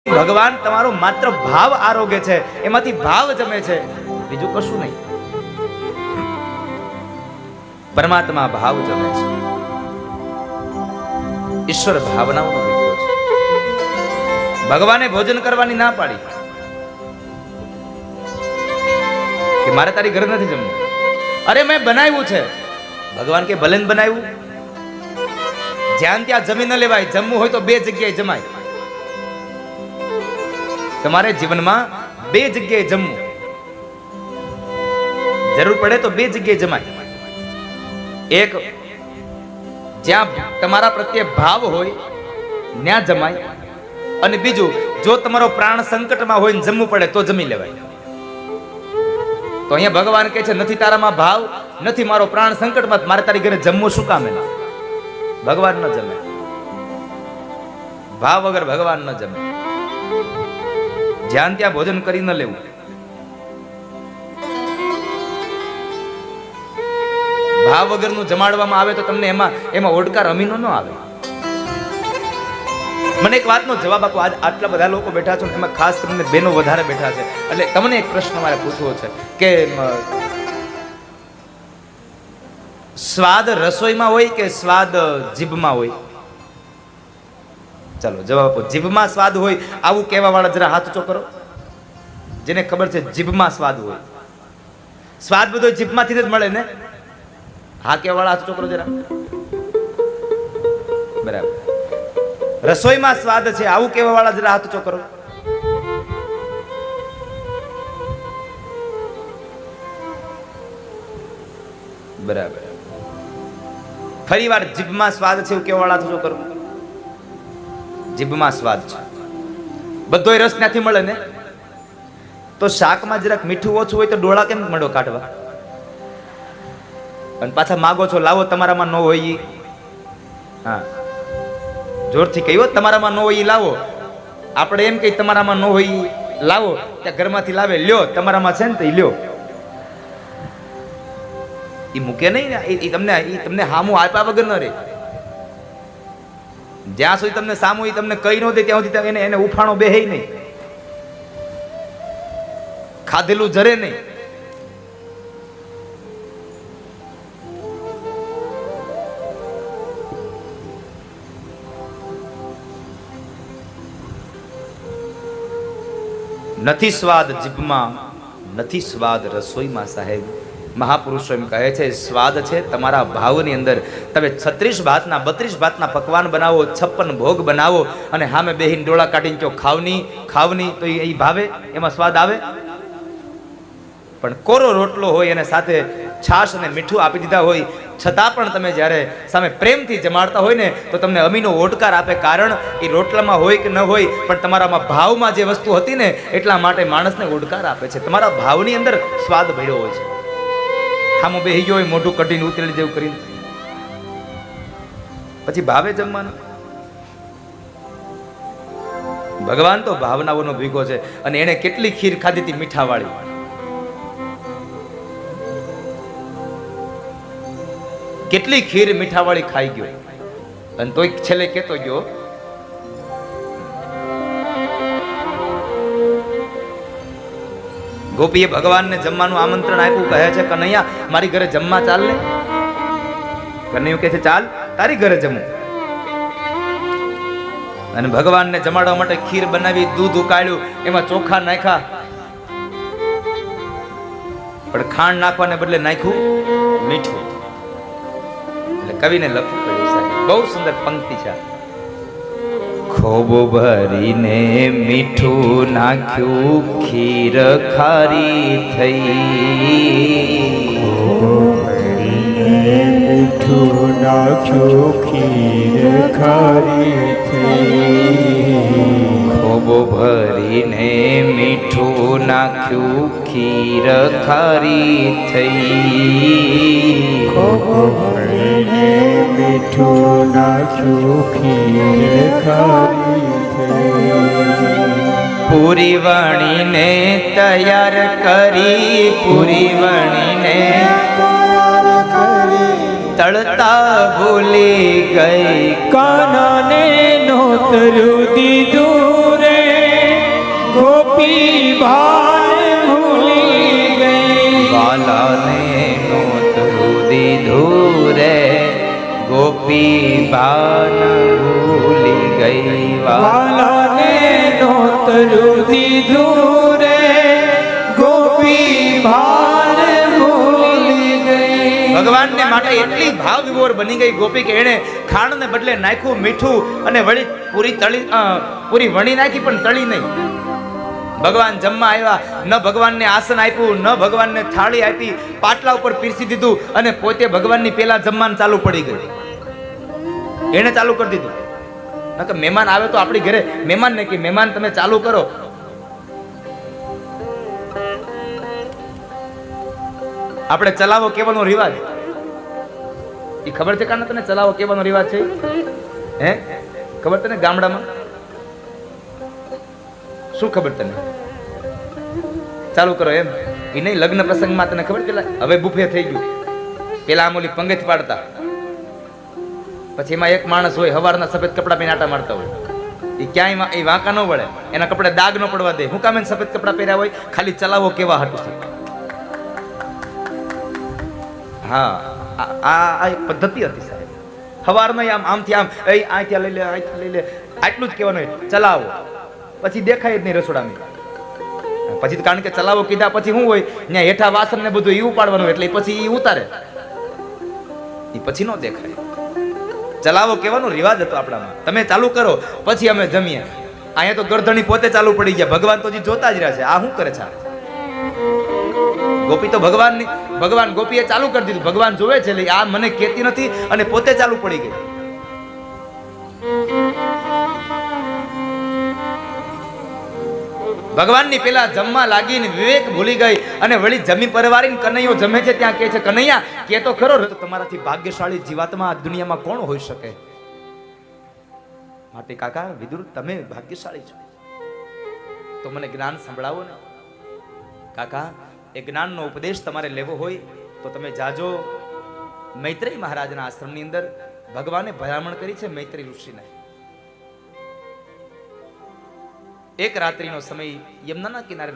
ભગવાન તમારો માત્ર ભાવ આરોગ્ય છે, એમાંથી ભાવ જમે છે, બીજું કશું નહીં. પરમાત્મા ભાવ જમે છે. ઈશ્વર ભાવનાઓનો વિભો છે. ભગવાને ભોજન કરવાની ના પાડી કે મારે તારી ઘરે નથી જમવું. અરે મેં બનાવ્યું છે. ભગવાન કે ભલે ને બનાવ્યું, જ્યાં ત્યાં જમી ન લેવાય. જમવું હોય તો બે જગ્યાએ જમાય. તમારે જીવનમાં બે જગ્યાએ જમવું, જરૂર પડે તો બે જગ્યાએ જમાય. એક જ્યાં તમારા પ્રત્યે ભાવ હોય ત્યાં જમાય, અને બીજું જો તમારો પ્રાણ સંકટમાં હોય ને જમવું પડે તો જમી લેવાય. તો અહીંયા ભગવાન કહે છે નથી તારામાં ભાવ, નથી મારો પ્રાણ સંકટમાં, મારે તારી ઘરે જમવું શું કામ? એના ભગવાન ન જમે. ભાવ વગર ભગવાન ન જમે. જ્યાં ત્યાં ભોજન કરી ન લેવું. ભાવ વગરનું જમાડવામાં આવે તો તમને એમાં ઓડકાર અમીનો ન આવે. મને એક વાતનો જવાબ આપો. આટલા બધા લોકો બેઠા છો, એમાં ખાસ કરીને બેનો વધારે બેઠા છે, એટલે તમને એક પ્રશ્ન મારે પૂછવો છે કે સ્વાદ રસોઈમાં હોય કે સ્વાદ જીભમાં હોય? ચાલો જવાબ આપો. જીભમાં સ્વાદ હોય આવું કહેવા વાળા જરા હાથ ઊંચો કરો, જેને ખબર છે જીભમાં સ્વાદ હોય. સ્વાદ બધો જીભમાંથી જ મળે ને? હા કહેવા વાળા હાથ ઊંચો કરો જરા. બરાબર. રસોઈમાં સ્વાદ છે આવું કહેવા વાળા જરા હાથ ઊંચો કરો. બરાબર. ફરી વાર જીભમાં સ્વાદ છે એવું કહેવા વાળા હાથ ઊંચો કરો. જીભમાં સ્વાદ છે. બધોય રસ ત્યાંથી મળે ને? તો શાકમાં જરાક મીઠું ઓછું હોય તો ડોળા કેમ મળો કાઢવા? અને પાછા માગો છો લાવો તમારામાં ન હોય ઈ. હા, જોરથી કહ્યું તમારામાં ન હોય ઈ લાવો. આપણે એમ કહી તમારામાં ન હોય ઈ લાવો, ત્યાં ઘરમાંથી લાવે, લ્યો તમારામાં છે ને તો ઈ લ્યો. ઈ મૂકે નહીં ને, ઈ તમને હામું આપ્યા વગર ન રહે. જ્યાં સુધી તમને સામું તમને કઈ ન દે ત્યાં સુધી એને ઉફાણો બેહે નહીં, ખાધેલું જરે નહીં. નથી સ્વાદ જીભમાં, નથી સ્વાદ રસોઈમાં. સાહેબ મહાપુરુષો એમ કહે છે સ્વાદ છે તમારા ભાવની અંદર. તમે 36 ભાતના 32 ભાતના પકવાન બનાવો, 56 ભોગ બનાવો, અને સામે બેહીને ડોળા કાઢીને કહો ખાવની, તો એ ભાવે? એમાં સ્વાદ આવે? પણ કોરો રોટલો હોય અને સાથે છાશ અને મીઠું આપી દીધા હોય છતાં પણ તમે જ્યારે સામે પ્રેમથી જમાડતા હોય ને તો તમને અમીનો ઓડકાર આપે. કારણ એ રોટલામાં હોય કે ન હોય, પણ તમારામાં ભાવમાં જે વસ્તુ હતી ને એટલા માટે માણસને ઓડકાર આપે છે. તમારા ભાવની અંદર સ્વાદ ભર્યો હોય છે. ખામો બેહી ગયો હોય મોઢું કઢીને ઉતરેલી જેવું કરીને, પછી ભાવે જમવાનું. ભગવાન તો ભાવનાઓનો ભીગો છે. અને એને કેટલી ખીર ખાધી હતી મીઠા વાળી. કેટલી ખીર મીઠા વાળી ખાઈ ગયો, અને તોય છેલ્લે કેતો ગયો ગોપીએ ભગવાનને જમવાનું આમંત્રણ આપ્યું. કહે છે કનૈયા મારી ઘરે જમવા ચાલ ને. કનૈયું કહે છે ચાલ તારી ઘરે જમું. અને ભગવાનને જમાડવા માટે ખીર બનાવી, દૂધ ઉકાળ્યું, એમાં ચોખા નાખ્યા, પણ ખાંડ નાખવાને બદલે નાખ્યું મીઠું. એટલે કવિને લખવું પડ્યું. સાહેબ બહુ સુંદર પંક્તિ છે. ખૂબ ભરીને મીઠું નાખ્યું, ખીર ખારી થઈ. મીઠું નાખ્યું, ખીર ખારી થઈ. ખૂબ ભરીને મીઠું નાખ્યું, ખીર ખારી થઈ. ખૂબ ભરીને મીઠું નાખ્યું, ખીર ખારી થઈ. પૂરી વણીને તૈયાર કરી, પૂરી વણીને તળતા ભૂલી ગઈ. કાનાને નોતરું દીધું રે. ગોપી ભાન ભૂલી ગઈ વાલાને નોતરું દીધું રે ગોપી ભાન ભૂલી ગઈ. ભગવાનને માટે એટલી ભાવ વિભોર બની ગઈ ગોપી કે એણે ખાંડને બદલે નાખ્યું મીઠું અને વળી પૂરી વણી નાખી પણ તળી નહીં. ભગવાન જમવા આવ્યા, ન ભગવાનને આસન આપ્યું, ન ભગવાનને થાળી આપી, પાટલા ઉપર પીરસી દીધું અને પોતે ભગવાનની પેલા જમવાનું ચાલુ પડી ગયું. એને ચાલુ કરી દીધું. નકર મહેમાન આવે તો આપણી ઘરે મહેમાનને કે મહેમાન તમે ચાલુ કરો. આપણે ચલાવો કેવાનો રિવાજ એ ખબર છે કાને તને? ચલાવો કેવાનો રિવાજ છે હે? ખબર તને? ગામડામાં શું ખબર તને? ચાલુ કરો એમ એ નહીં. લગ્ન પ્રસંગમાં તને ખબર? પેલા હવે બુફે થઈ ગયું. પેલા આમ ઓલી પંગત પાડતા, પછી એમાં એક માણસ હોય હવારના સફેદ કપડા પહેરીને આટા મારતા હોય. એ ક્યાંય એ વાંકા ન વળે, એના કપડે દાગ ન પડવા દે. હું કામ એને સફેદ કપડા પહેર્યા હોય? ખાલી ચલાવો કેવા હતું છે. હા, આ એક પદ્ધતિ હતી સાહેબ. હવારના આમ આમથી આમ અહીંથી લઈ લે, અહીંથી લઈ લે, આટલું જ કહેવાનું હોય ચલાવો. પછી દેખાય જ નહીં રસોડામાં. પછી કારણ કે ચલાવો કીધા પછી શું હોય, ત્યાં હેઠા વાસણ ને બધું એ ઉપાડવાનું, એટલે પછી એ ઉતારે, એ પછી ન દેખાય. ચલાવો કહેવાનો રિવાજ હતો આપણામાં. તમે ચાલુ કરો પછી અમે જમીએ. અહીંયા તો ગરધણી પોતે ચાલુ પડી ગયા. ભગવાન તો જોતા જ રહ્યા છે. આ શું કરે છે? ગોપી તો ભગવાન ગોપીએ ચાલુ કરી દીધું. ભગવાન જોવે છે, એટલે આ મને કહેતી નથી અને પોતે ચાલુ પડી ગઈ. ભગવાનની પેલા જમવા લાગીને વિવેક ભૂલી ગઈ અને વળી જમી પરવારીને કનૈયો જમે છે ત્યાં કહે છે, કનૈયા કે તો ખરો, તમારાથી ભાગ્યશાળી જીવાત્મા આ દુનિયામાં કોણ હોઈ શકે? માટે કાકા વિદુર તમે ભાગ્યશાળી છો, તો મને જ્ઞાન સંભળાવો ને. કાકા એ જ્ઞાનનો ઉપદેશ તમારે લેવો હોય તો તમે જાજો મૈત્રેય મહારાજના આશ્રમની અંદર. ભગવાને ભલામણ કરી છે મૈત્રેય ઋષિને. એક રાત્રિનો સમય યમુનાના કિનારે